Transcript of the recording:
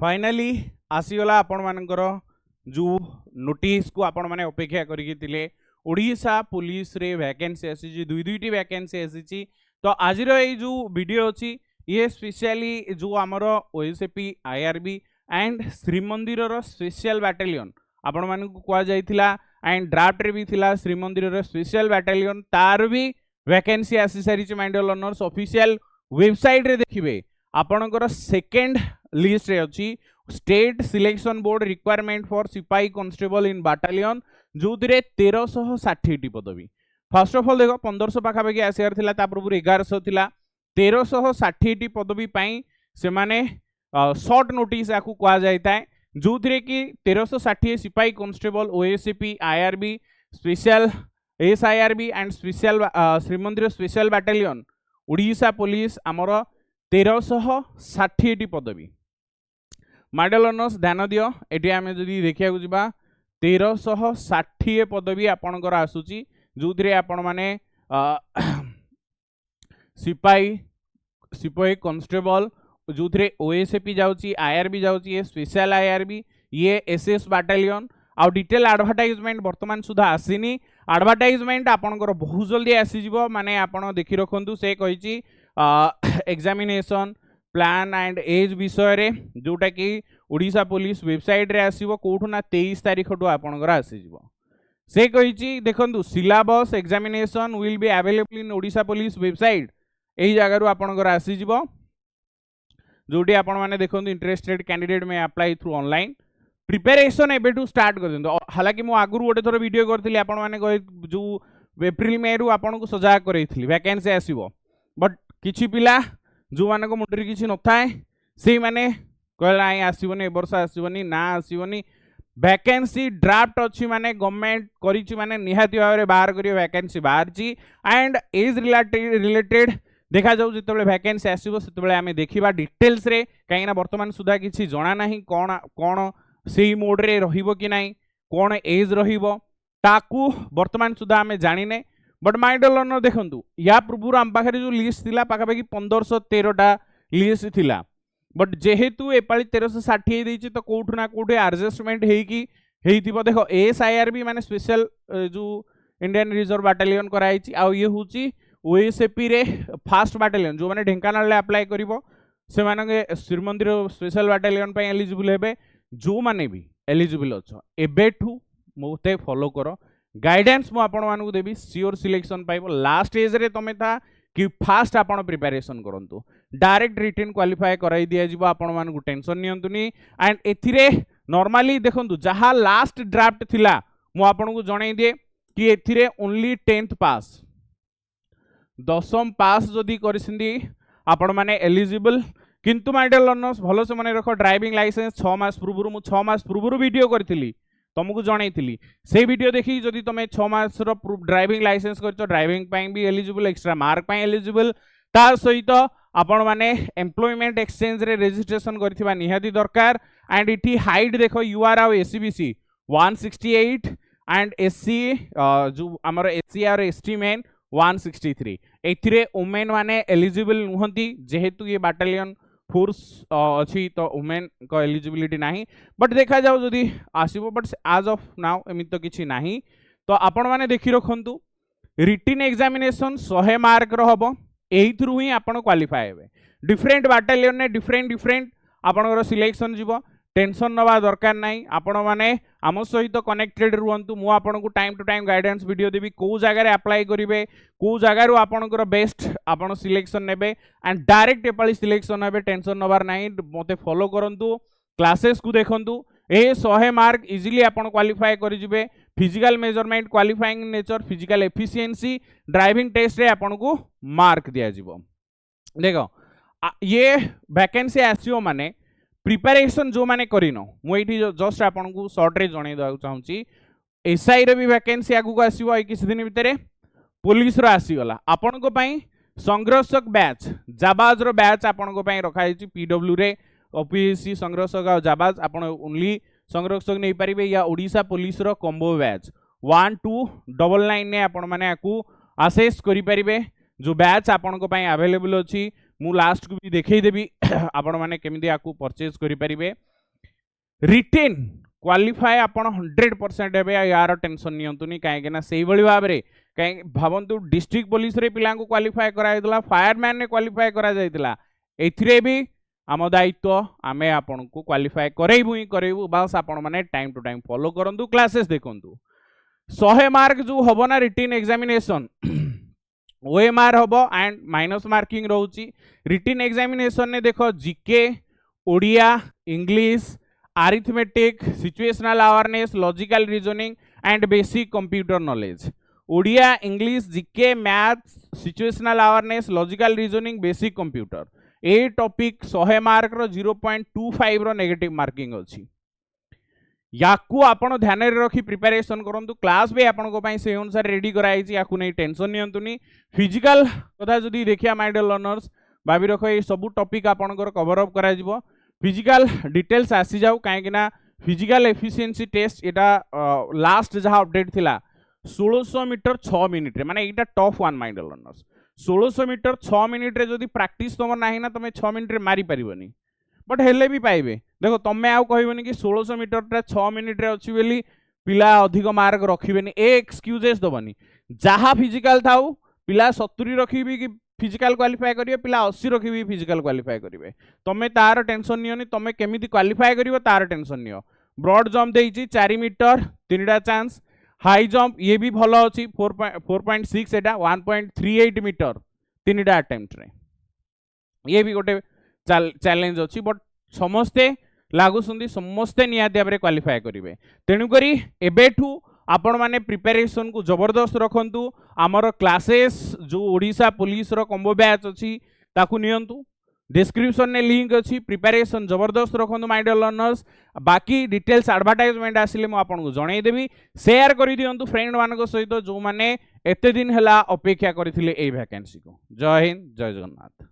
Finally आसीगला आपण मानकर जो नोटिस को आपण माने अपेक्षा करिके थिले ओडिशा पुलिस रे वैकेंसी आसी दुई दुईटी वैकेंसी आसी। तो आज जो वीडियो अच्छी ये स्पेशली जो आमर OSAP IRB and Shrimandir special battalion आपण मान कह जाइथिला एंड ड्राफ्ट रे भी थिला श्रीमंदिर स्पेशल बैटालियन तार भी वैकेंसी आसी सारी माइंड लर्नर्स ऑफिशियल वेबसाइट रे देखिबे आपणकर सेकेंड लिस्ट रे अच्छी state selection board requirement for सिपाही कांस्टेबल इन बाटालियन जो 1360 पदवी। फर्स्ट ऑफ ऑल देखो 1500 पाखापाखि आसार थिला ता पूर्व 1100 थिला 1360 पदवी पाई से माने शॉर्ट नोटिस याकू कहा जाता है जो थी कि 1360 सिपाही constable OSCP IRB special SIRB and special Shrimandir special battalion Odisha police आमर 1360 पदवी। माइडल लर्नर्स ध्यान दियो एटी आमे जदि देखिया जाबा 1360 पदवी आपणकर आसुची जो थी आपण माने सिपाही सिपाही कांस्टेबल जो थे ओएसएपी जाउची आईआरबी जाउची ये स्पेशल आईआरबी ये एसएस बैटालियन आ डिटेल एडवर्टाइजमेंट वर्तमान सुधा आसीनी। एडवर्टाइजमेंट आपणकर बहुत जल्दी आसीजिवो माने आपण देखि रखंतु से कहिची एग्जामिनेशन प्लान एंड एज विषय रे जोटा कि ओडिशा पुलिस वेबसाइट रे आसीबो कोठु ना 23 तारिख टु आपणकर आसीजिवो से कहिची देखंतु syllabus examination will be available in Odisha police website एही जगह रु आपणकर आसीजिवो जोटी आपण माने देखंतु इंटरेस्टेड कैंडिडेट में अप्लाई थ्रू ऑनलाइन प्रिपरेशन एबे टू स्टार्ट कर दिंतो। हालांकि मु आगुरु गोटे थोर वीडियो करथिली आपण माने जो एप्रिल मे रु आपण को सजा करैथिली वैकेंसी आसीबो बट किछि पिला जो मान को मुंडरी किछि नथाय सेही माने कहला आई आसीबोनी ए वर्ष आसीबोनी ना आसीबोनी वैकेंसी ड्राफ्ट अच्छी माने गवर्नमेंट करिछि माने निहाती भाव बाहर करियो वैकेंसी बाहरछि एंड एज रिलेटेड देखा जाऊ जिते वैकेंसी आसो से आम देखा डिटेल्स रे कहीं बर्तमान सुधा किसी जना ना कौन कौन से मोड रे रहिबो कि नहीं कौन एज रहिबो ताकू बर्तमान सुधा आम जानिने बट माइंड लर्नर देखंतु या पूर्व आम पाखे जो लिस्ट थिला पाखापाखि 1513टा लिस्ट थिला बट जेहेतु एपाली 1360 देछि तो कोठु ना कोठे एडजस्टमेंट हेकी हेइथिबो। देखो एसआईआरबी माने स्पेशल जो इंडियन रिजर्व बैटालियन कराइछि आ ये होची ओएसएपी रे फास्ट बैटालियन जो माने ढेंकानाल ले अप्लाई करिवो से माने श्रीमंदिर स्पेशल बैटालियन पे एलिजिबल हेबे जो माने भी एलिजिबल अछ एबेठू मोते फॉलो करो गाइडेंस मु आपण मानकु देबी सियोर सिलेक्शन पाइबो लास्ट एज रे तमे था कि फास्ट आपण प्रिपरेशन करंतु डायरेक्ट रिटन क्वालिफाई कराई दिया जिवो आपण मानकु टेंशन नियंतुनी एंड एथिरे नॉर्मली देखंतु जहा लास्ट ड्राफ्ट थिला मु आपण को जणाई दिए कि एथिरे ओनली 10th पास 10th पास जदि करसिंदी आपण माने एलिजिबल किंतु माय डियर लर्नर्स भलो से माने रखो ड्राइविंग लाइसेंस 6 मास पूर्व मु 6 मास पूर्व वीडियो करथिली तुमको जणाइथिली से वीडियो देखि जदि तमे 6 मास रो ड्राइविंग लाइसेंस करछो ड्राइविंग पई भी एलिजिबल एक्स्ट्रा मार्क पई एलिजिबल तार सहित आपण माने एम्प्लॉयमेंट एक्सचेंज रे रजिस्ट्रेशन करथिबा निहाती दरकार एंड इठी हाइट देखो यूआर आ एससीबीसी 168 एंड एससी जो हमर एससी और एसटी मेन 163 एथिरे वुमेन माने एलिजिबल नुहंती जेहेतु ये बैटालियन फोर्स अच्छी तो वुमेन को एलिजिबिलिटी नहीं बट देखा जाओ जदि आसीबो बट आज ऑफ नाउ एमित तो किछि नहीं तो आपण माने देखि रखंतु रिटन एग्जामिनेशन 100 मार्क रो हबो एही थ्रू ही आपण क्वालिफाई हेबे डिफरेंट बैटालियन ने डिफरेंट आपणकर सिलेक्शन जीवो टेंशन नवा दरकार नहीं आपण माने आम सहित कनेक्टेड रुहंतु मु आपन को time to time guidance video देबी को जगह रे अप्लाई करिवे को जगह रो आपनकर बेस्ट आपण सिलेक्शन नेबे एंड डायरेक्ट एपाली सिलेक्शन हेबे टेंशन नवार नहीं मते फॉलो करंतु क्लासेस को देखंतु ए 100 मार्क इजीली आपण क्वालिफाई करि जिवे physical measurement qualifying nature physical efficiency driving test रे आपण को मार्क दिया जिवो। देखो ये वैकेंसी आसीओ माने प्रिपरेशन जो माने करिनो मुइठी जस्ट आपन को शॉर्ट रे जणे दउ चाहूची एसआई रे भी वैकेंसी आगु को आसीबो ए किछ दिन भितरे पुलिस रो आसी गला आपन को पई संघर्षक बैच जाबाज रो बैच आपन को पई रखा हिची पीडब्ल्यू रे ओपीएससी संघर्षक आ जाबाज आपन ओनली संघर्षक नै परिबे या ओडिशा पुलिस रो कॉम्बो बैच 1299 ने आपन माने आकू असेस करि परिबे जो बैच आपन को पई अवेलेबल अछि मु लास्ट को भी देखै देबी आपण माने केमिति आकू परचेज करि परिबे रिटेन क्वालिफाए आपण 100% हेबे यार टेंशन नियंतुनी काहे ना सेही भली भाबरे काहे भावंतु डिस्ट्रिक्ट पुलिस रे पिला को क्वालिफाई करा जायतला फायरमैन ने क्वालिफाई करा जायतला एथिरे भी आम दायित्व आमे आपण को क्वालिफाई करेबु ही करेबु बस आपण माने टाइम टू टाइम फॉलो करंतु क्लासेस देखंतु 100 मार्क जो हबो ना रिटन एग्जामिनेशन ओएमआर हबो एंड माइनस मार्किंग रहउची रिटन एग्जामिनेशन ने देखो GK Odia English arithmetic situational awareness logical reasoning and basic computer knowledge Odia English GK math situational awareness logical reasoning basic computer ए टॉपिक 100 मार्क रो 0.25 रो नेगेटिव मार्किंग अछि याकू आपण ध्यान रे रखी प्रिपरेशन करंतु क्लास भी आपण को पई से अनुसार रेडी कराई छी याकू नै टेंशन नियंतुनी फिजिकल कथा जदी देखिया माय डियर लर्नर्स भाबी रखो ए सब टॉपिक आपण को कवर अप करा जिवो फिजिकल डिटेल्स आसी जाऊ काहे ना फिजिकल एफिशिएंसी टेस्ट एटा लास्ट जहा अपडेट थिला 1600 मीटर 6 मिनिट रे माने एटा tough one my dear learners 1600 meter 6 minute रे जदी प्रैक्टिस तमर नाही ना तमे 6 मिनिट रे मारी परिबनी बट हेले भी पाइबे देखो तमे आउ कहबनी कि 1600 मीटर रे 6 मिनिट रे अछि बेली पिला अधिक मार्क रखिबेनी ए एक्सक्यूजेस दबनी जहा फिजिकल थाउ पिला 70 रखिबी कि फिजिकल क्वालिफाई करिवे पिला 80 रखिबी फिजिकल क्वालिफाई करिवे तमे तार टेंशन नियोनी तमे केमिति क्वालिफाई करिवो तार टेंशन नियो ब्रॉड जंप देइची 4 मीटर 3टा चांस हाई जंप ये भी भलो अछि 4.6 एटा 1.38 मीटर 3टा अटेम्प्ट रे ये भी गोटे चैलेंज अछि बट समस्ते लागू सुंदी समस्ते नियाती भाबरे क्वालिफाई करिवे तेनु करी एबेठू आपण माने प्रिपरेशन को जबरदस्त रखंतु आमर क्लासेस जो ओडिशा पुलिस रो कॉम्बो बैच अछि ताकू नियंतु डिस्क्रिप्शन ने लिंक अछि प्रिपरेशन जबरदस्त रखंतु माय डियर लर्नर्स बाकी डिटेल्स एडवर्टाइजमेंट आसिले मु आपण को जणाई देबी शेयर करि दियंतु फ्रेंड मानको सहित जो माने एते दिन हला अपेक्षा करथिले ए वैकेंसी को जय हिंद जय जगन्नाथ।